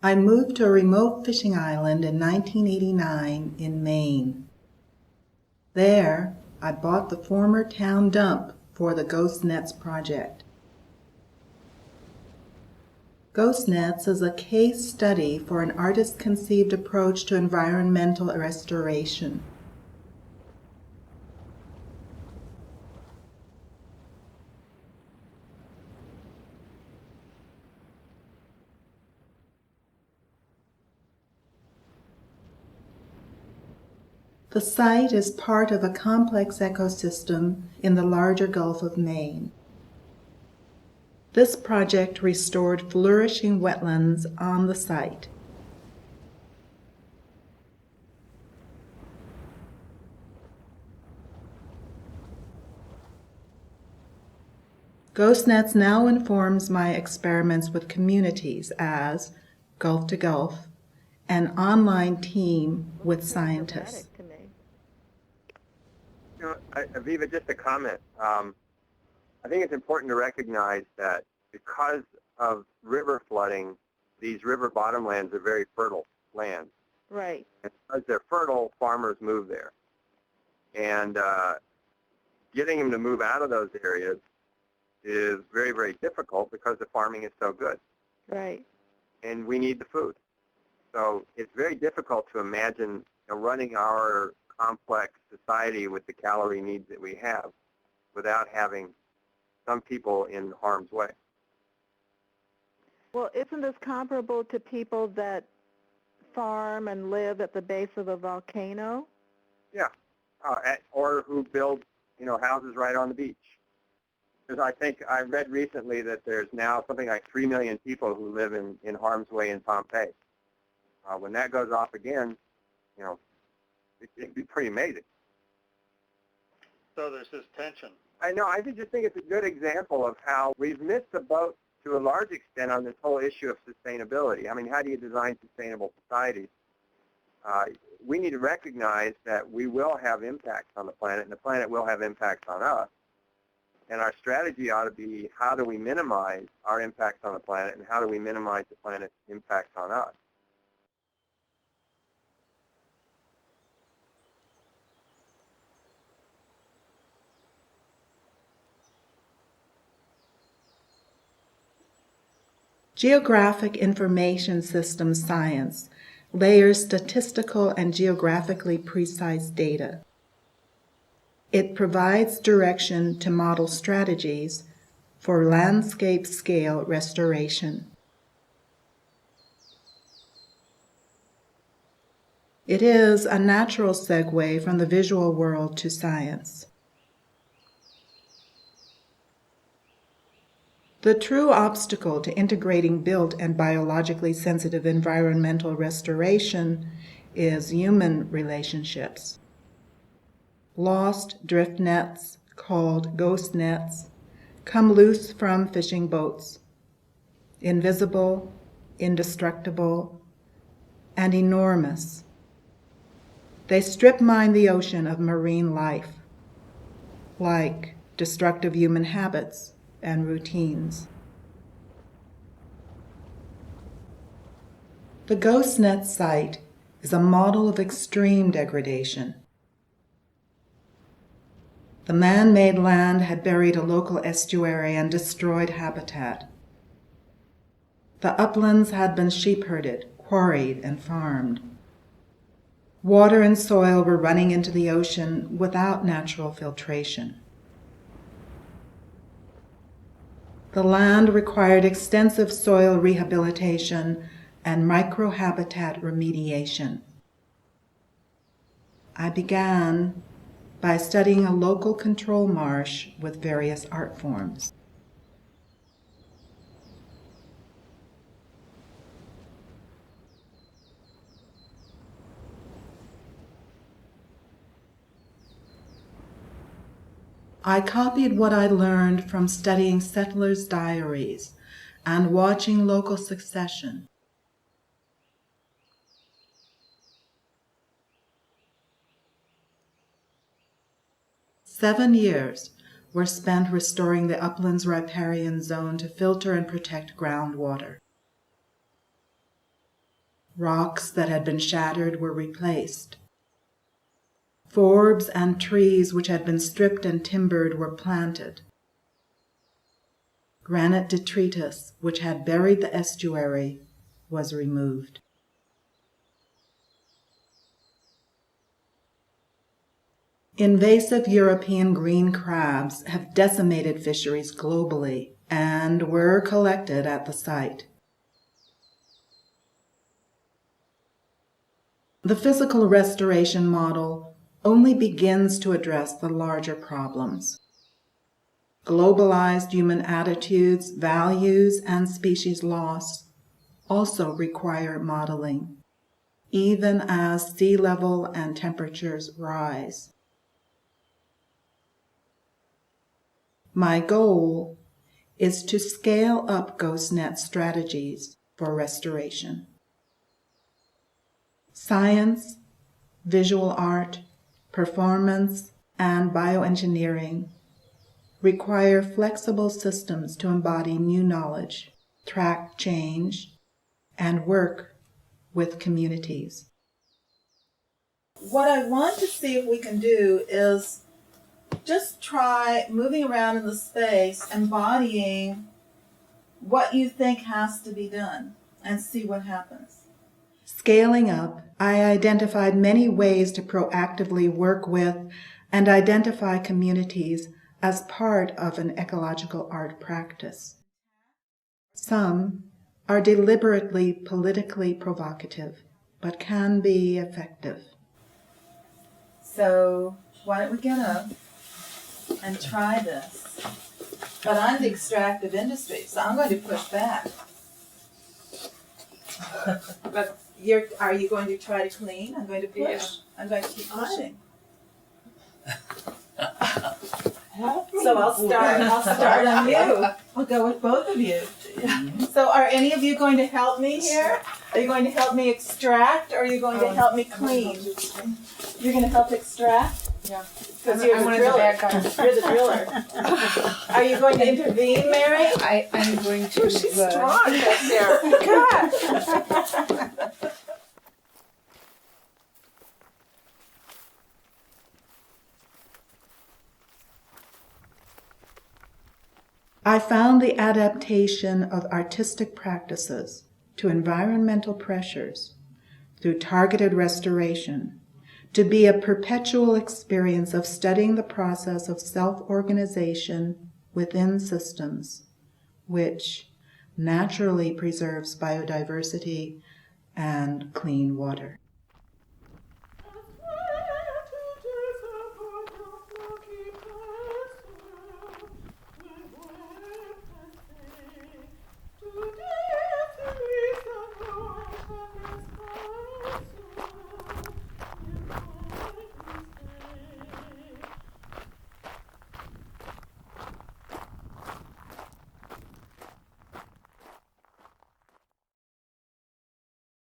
I moved to a remote fishing island in 1989 in Maine. There, I bought the former town dump for the Ghost Nets project. Ghost Nets is a case study for an artist-conceived approach to environmental restoration. The site is part of a complex ecosystem in the larger Gulf of Maine. This project restored flourishing wetlands on the site. GhostNets now informs my experiments with communities as Gulf to Gulf, an online team with scientists. To me. Aviva, just a comment. I think it's important to recognize that because of river flooding, these river bottomlands are very fertile lands. Right. And because they're fertile, farmers move there. And getting them to move out of those areas is very, very difficult because the farming is so good. Right. And we need the food. So it's very difficult to imagine running our complex society with the calorie needs that we have without having some people in harm's way. Well, isn't this comparable to people that farm and live at the base of a volcano? Yeah, or who build, houses right on the beach. Because I think I read recently that there's now something like 3 million people who live in harm's way in Pompeii. When that goes off again, it'd be pretty amazing. So there's this tension. I know. I just think it's a good example of how we've missed the boat to a large extent on this whole issue of sustainability. I mean, how do you design sustainable societies? We need to recognize that we will have impacts on the planet, and the planet will have impacts on us. And our strategy ought to be, how do we minimize our impacts on the planet, and how do we minimize the planet's impacts on us? Geographic Information Systems Science layers statistical and geographically precise data. It provides direction to model strategies for landscape-scale restoration. It is a natural segue from the visual world to science. The true obstacle to integrating built and biologically sensitive environmental restoration is human relationships. Lost drift nets, called ghost nets, come loose from fishing boats, invisible, indestructible, and enormous. They strip mine the ocean of marine life, like destructive human habits and routines. The GhostNet site is a model of extreme degradation. The man-made land had buried a local estuary and destroyed habitat. The uplands had been sheep-herded, quarried, and farmed. Water and soil were running into the ocean without natural filtration. The land required extensive soil rehabilitation and microhabitat remediation. I began by studying a local control marsh with various art forms. I copied what I learned from studying settlers' diaries and watching local succession. Seven years were spent restoring the upland's riparian zone to filter and protect groundwater. Rocks that had been shattered were replaced. Forbs and trees which had been stripped and timbered were planted. Granite detritus, which had buried the estuary, was removed. Invasive European green crabs have decimated fisheries globally and were collected at the site. The physical restoration model only begins to address the larger problems. Globalized human attitudes, values, and species loss also require modeling, even as sea level and temperatures rise. My goal is to scale up GhostNet strategies for restoration. Science, visual art, performance, and bioengineering require flexible systems to embody new knowledge, track change, and work with communities. What I want to see if we can do is just try moving around in the space, embodying what you think has to be done, and see what happens. Scaling up, I identified many ways to proactively work with and identify communities as part of an ecological art practice. Some are deliberately politically provocative, but can be effective. So why don't we get up and try this? But I'm the extractive industry, so I'm going to push back. But are you going to try to clean? I'm going to push. Yeah. I'm going to keep pushing. So I'll start on you. I'll go with both of you. So are any of you going to help me here? Are you going to help me extract, or are you going to help me clean? You're going to help extract? Yeah. Because you're the driller. You're the driller. Are you going to intervene, Mary? I'm going to. Oh, she's strong back there. God. I found the adaptation of artistic practices to environmental pressures through targeted restoration to be a perpetual experience of studying the process of self-organization within systems, which naturally preserves biodiversity and clean water.